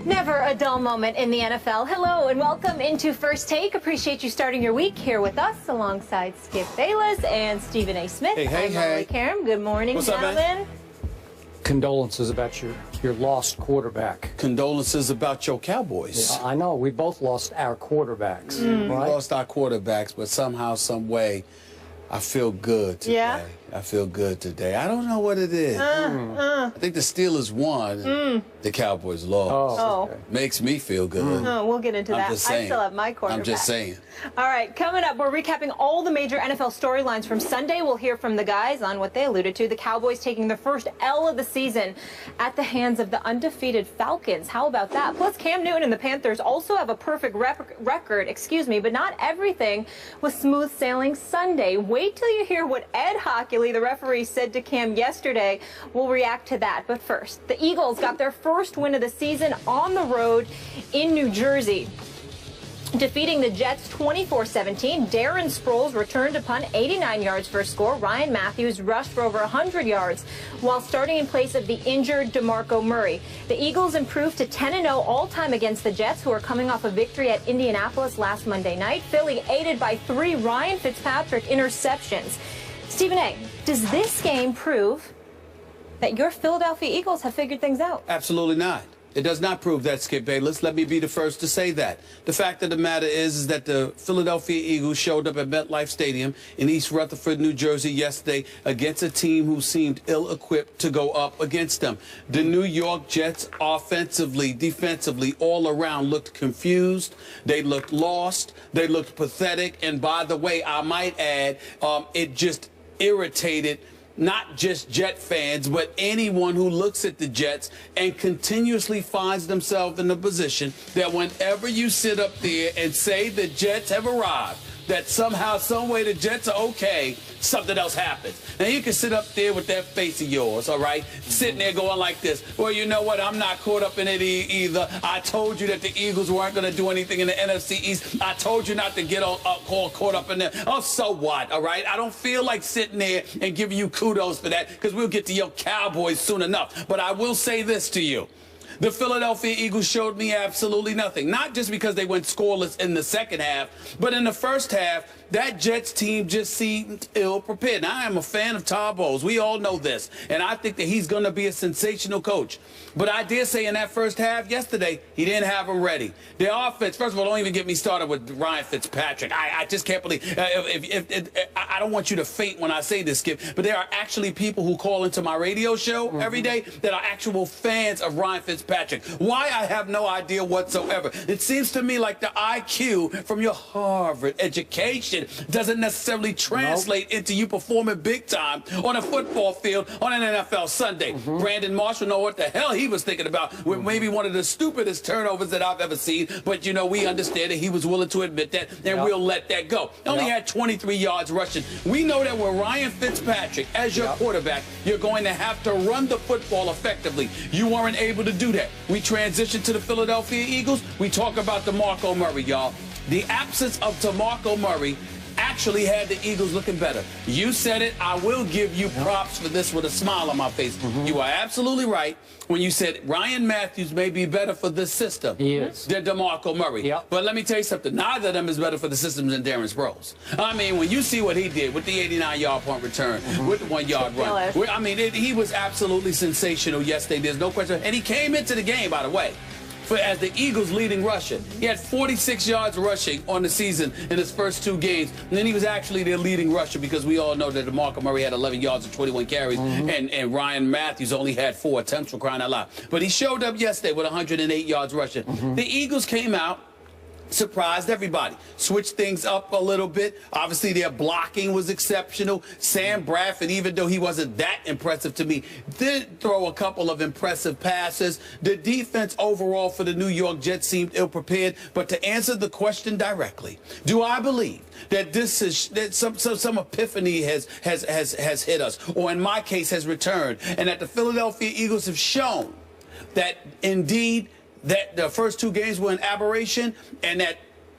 Never a dull moment in the NFL. Hello and welcome into First Take. Appreciate you starting your week here with us alongside Skip Bayless and Stephen A. Smith. I'm Molly Karam. Good morning, gentlemen. Condolences about your lost quarterback. Condolences about your Cowboys. Yeah, I know. We both lost our quarterbacks. We lost our quarterbacks, but somehow, some way, I feel good today. Yeah? I feel good today. I don't know what it is. I think the Steelers won. The Cowboys lost. Oh. Okay. Makes me feel good. Oh, we'll get into that. Just saying. I still have my quarterback. I'm just saying. All right, coming up, we're recapping all the major NFL storylines from Sunday. We'll hear from the guys on what they alluded to. The Cowboys taking their first L of the season at the hands of the undefeated Falcons. How about that? Plus, Cam Newton and the Panthers also have a perfect record, but not everything was smooth sailing Sunday. Wait till you hear what Ed Hockley, the referee, said to Cam yesterday. We'll react to that. But first, the Eagles got their first win of the season on the road in New Jersey, defeating the Jets 24-17. Darren Sproles returned to punt 89 yards for a score. Ryan Matthews rushed for over 100 yards while starting in place of the injured DeMarco Murray. The Eagles improved to 10-0 all-time against the Jets, who are coming off a victory at Indianapolis last Monday night. Philly aided by 3 Ryan Fitzpatrick interceptions. Stephen A., does this game prove that your Philadelphia Eagles have figured things out? Absolutely not. It does not prove that, Skip Bayless. Let me be the first to say that. The fact of the matter is that the Philadelphia Eagles showed up at MetLife Stadium in East Rutherford, New Jersey yesterday against a team who seemed ill-equipped to go up against them. The New York Jets offensively, defensively, all around looked confused. They looked lost. They looked pathetic. And by the way, I might add, it just irritated not just Jet fans, but anyone who looks at the Jets and continuously finds themselves in a position that whenever you sit up there and say the Jets have arrived, that somehow, some way the Jets are okay, something else happens. Now, you can sit up there with that face of yours, all right, sitting there going like this. Well, you know what? I'm not caught up in it either. I told you that the Eagles weren't going to do anything in the NFC East. I told you not to get caught up in there. Oh, so what, all right? I don't feel like sitting there and giving you kudos for that because we'll get to your Cowboys soon enough. But I will say this to you. The Philadelphia Eagles showed me absolutely nothing. Not just because they went scoreless in the second half, but in the first half, that Jets team just seemed ill-prepared. Now, I am a fan of Todd Bowles. We all know this. And I think that he's going to be a sensational coach. But I did say in that first half yesterday, he didn't have them ready. Their offense, first of all, don't even get me started with Ryan Fitzpatrick. I just can't believe. I don't want you to faint when I say this, Skip, but there are actually people who call into my radio show every day that are actual fans of Ryan Fitzpatrick. Why, I have no idea whatsoever. It seems to me like the IQ from your Harvard education doesn't necessarily translate into you performing big time on a football field on an NFL Sunday. Brandon Marshall know what the hell he was thinking about with maybe one of the stupidest turnovers that I've ever seen. But, you know, we understand that he was willing to admit that, and we'll let that go. Only had 23 yards rushing. We know that with Ryan Fitzpatrick as your quarterback, you're going to have to run the football effectively. You weren't able to do that. We transitioned to the Philadelphia Eagles. We talk about DeMarco Murray, y'all. The absence of DeMarco Murray actually had the Eagles looking better. You said it. I will give you props for this with a smile on my face. You are absolutely right when you said Ryan Matthews may be better for this system than DeMarco Murray. But let me tell you something. Neither of them is better for the system than Darren Sproles. I mean, when you see what he did with the 89-yard punt return, with the 1-yard run, I mean, he was absolutely sensational yesterday. There's no question. And he came into the game, by the way, as the Eagles' leading rusher. He had 46 yards rushing on the season in his first 2 games. And then he was actually their leading rusher because we all know that DeMarco Murray had 11 yards and 21 carries, and Ryan Matthews only had 4 attempts, for crying out loud. But he showed up yesterday with 108 yards rushing. The Eagles came out, surprised everybody, switched things up a little bit. Obviously, their blocking was exceptional. Sam Bradford, even though he wasn't that impressive to me, did throw a couple of impressive passes. The defense overall for the New York Jets seemed ill-prepared. But to answer the question directly, do I believe that this is that some epiphany has hit us, or in my case has returned, and that the Philadelphia Eagles have shown that indeed that the first 2 games were an aberration and that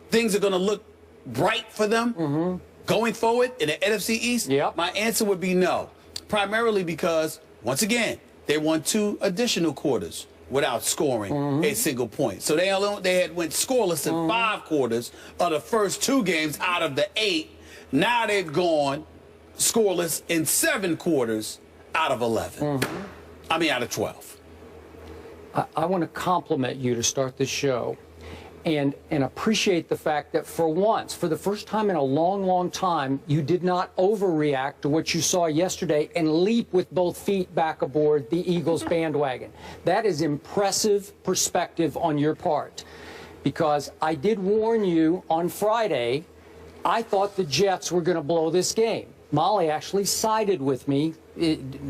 things are going to look bright for them going forward in the NFC East? My answer would be no, primarily because, once again, they won 2 additional quarters without scoring a single point. So they had went scoreless in 5 quarters of the first 2 games out of the 8. Now they've gone scoreless in 7 quarters out of 11. I mean, out of 12. I want to compliment you to start this show and appreciate the fact that for once, for the first time in a long, long time, you did not overreact to what you saw yesterday and leap with both feet back aboard the Eagles bandwagon. That is impressive perspective on your part, because I did warn you on Friday, I thought the Jets were going to blow this game. Molly actually sided with me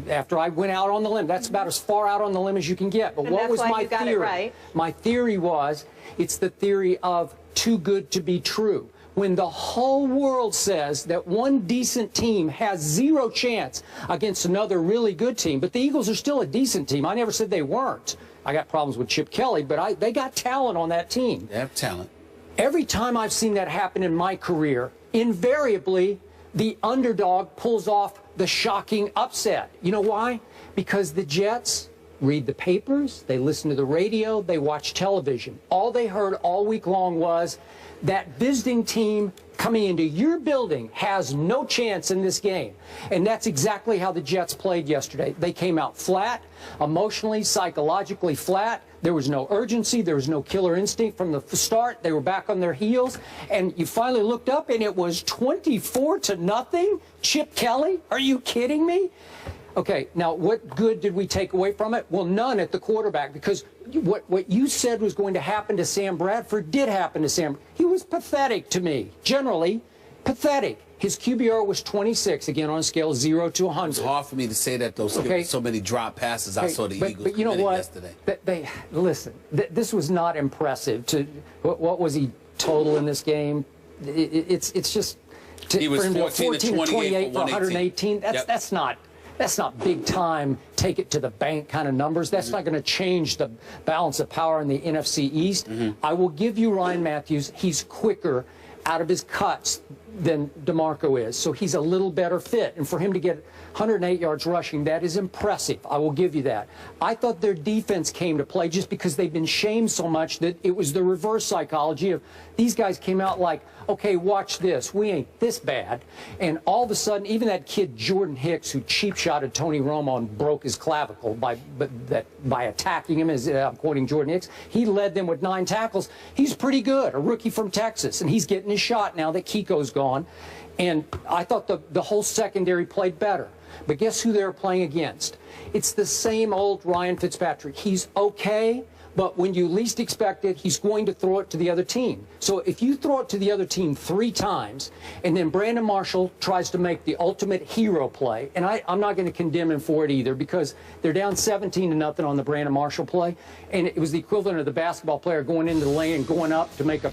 after I went out on the limb. That's about as far out on the limb as you can get. But what was my theory? Right. My theory was, it's the theory of too good to be true. When the whole world says that one decent team has 0 chance against another really good team, but the Eagles are still a decent team. I never said they weren't. I got problems with Chip Kelly, but they got talent on that team. They have talent. Every time I've seen that happen in my career, invariably, the underdog pulls off the shocking upset. You know why? Because the Jets read the papers, they listen to the radio, they watch television. All they heard all week long was that visiting team coming into your building has no chance in this game. And that's exactly how the Jets played yesterday. They came out flat, emotionally, psychologically flat. There was no urgency. There was no killer instinct from the start. They were back on their heels. And you finally looked up, and it was 24-0. Chip Kelly? Are you kidding me? Okay, now what good did we take away from it? Well, none at the quarterback, because what you said was going to happen to Sam Bradford did happen to Sam. He was pathetic to me, generally pathetic. His QBR was 26, again, on a scale of 0 to 100. It's hard for me to say that, though. So many drop passes I saw the Eagles but you know what? Yesterday. Listen, this was not impressive. What was he total in this game? It's just he was 14 to 28 for 118. That's not big time, take it to the bank kind of numbers. That's not going to change the balance of power in the NFC East. I will give you Ryan Matthews. He's quicker out of his cuts than DeMarco is. So he's a little better fit. And for him to get 108 yards rushing, that is impressive. I will give you that. I thought their defense came to play just because they've been shamed so much that it was the reverse psychology of these guys came out like, okay, watch this. We ain't this bad. And all of a sudden, even that kid Jordan Hicks, who cheap-shotted Tony Romo and broke his clavicle by attacking him, as I'm quoting Jordan Hicks, he led them with 9 tackles. He's pretty good, a rookie from Texas, and he's getting his shot now that Kiko's gone. And I thought the whole secondary played better. But guess who they were playing against? It's the same old Ryan Fitzpatrick. He's okay, but when you least expect it, he's going to throw it to the other team. So if you throw it to the other team 3 times, and then Brandon Marshall tries to make the ultimate hero play, and I'm not going to condemn him for it either, because they're down 17-0 on the Brandon Marshall play, and it was the equivalent of the basketball player going into the lane and going up to make a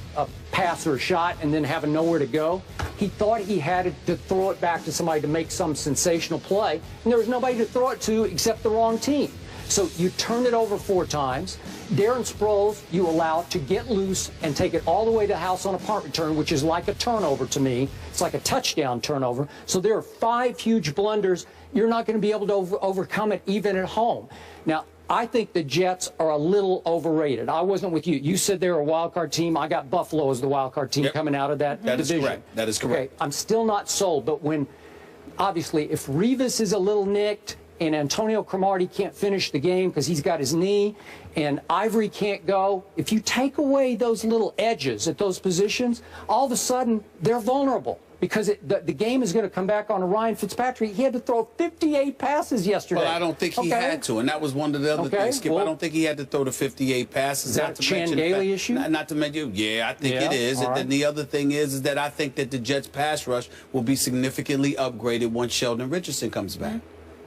pass or a shot and then having nowhere to go. He thought he had to throw it back to somebody to make some sensational play, and there was nobody to throw it to except the wrong team. So you turn it over 4 times. Darren Sproles, you allow to get loose and take it all the way to the house on a punt return, which is like a turnover to me. It's like a touchdown turnover. So there are 5 huge blunders. You're not going to be able to overcome it even at home. Now, I think the Jets are a little overrated. I wasn't with you. You said they were a wild card team. I got Buffalo as the wild card team coming out of that division. Correct. That is correct. Okay, I'm still not sold, but when, obviously, if Revis is a little nicked, and Antonio Cromartie can't finish the game because he's got his knee, and Ivory can't go. If you take away those little edges at those positions, all of a sudden they're vulnerable because the game is going to come back on Ryan Fitzpatrick. He had to throw 58 passes yesterday. Well, I don't think he had to, and that was one of the other things, Skip. Well, I don't think he had to throw the 58 passes. Is that a Chan Gailey issue? Not to mention, yeah, I think it is. And then the other thing is that I think that the Jets' pass rush will be significantly upgraded once Sheldon Richardson comes back.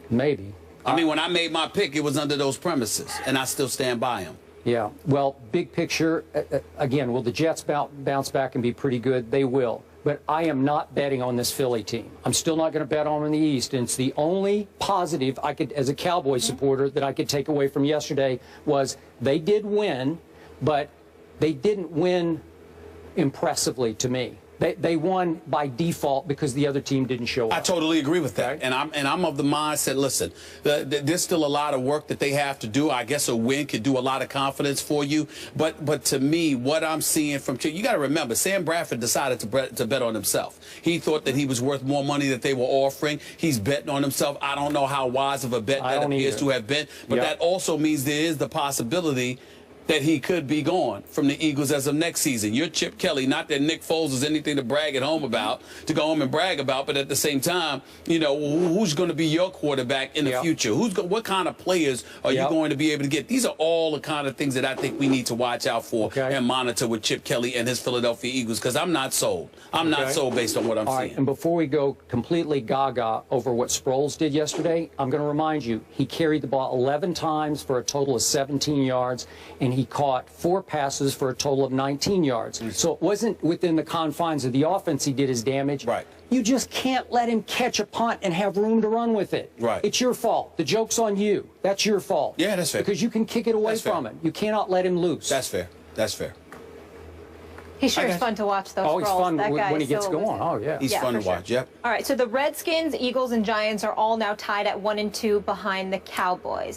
Maybe. I mean, when I made my pick, it was under those premises, and I still stand by him. Yeah. Well, big picture, again, will the Jets bounce back and be pretty good? They will. But I am not betting on this Philly team. I'm still not going to bet on them in the East. And it's the only positive I could, as a Cowboy supporter, that I could take away from yesterday was they did win, but they didn't win impressively to me. They won by default because the other team didn't show up. I totally agree with that. And I'm of the mindset, listen, there's still a lot of work that they have to do. I guess a win could do a lot of confidence for you. But to me, what I'm seeing from you got to remember, Sam Bradford decided to bet on himself. He thought that he was worth more money that they were offering. He's betting on himself. I don't know how wise of a bet that appears to have been. But that also means there is the possibility that he could be gone from the Eagles as of next season. You're Chip Kelly, not that Nick Foles is anything to brag at home about, to go home and brag about, but at the same time, you know, who's going to be your quarterback in the future? What kind of players are you going to be able to get? These are all the kind of things that I think we need to watch out for and monitor with Chip Kelly and his Philadelphia Eagles, because I'm not sold. I'm not sold based on what I'm seeing. Right, and before we go completely gaga over what Sproles did yesterday, I'm going to remind you, he carried the ball 11 times for a total of 17 yards, and he caught 4 passes for a total of 19 yards. So it wasn't within the confines of the offense he did his damage. Right. You just can't let him catch a punt and have room to run with it. Right. It's your fault. The joke's on you. That's your fault. Yeah, that's fair. Because you can kick it away from him. You cannot let him loose. That's fair. That's fair. He sure is fun to watch, though. Oh, he's fun when he gets so going. Oh, yeah. He's fun to watch, yep. All right, so the Redskins, Eagles, and Giants are all now tied at 1-2 behind the Cowboys.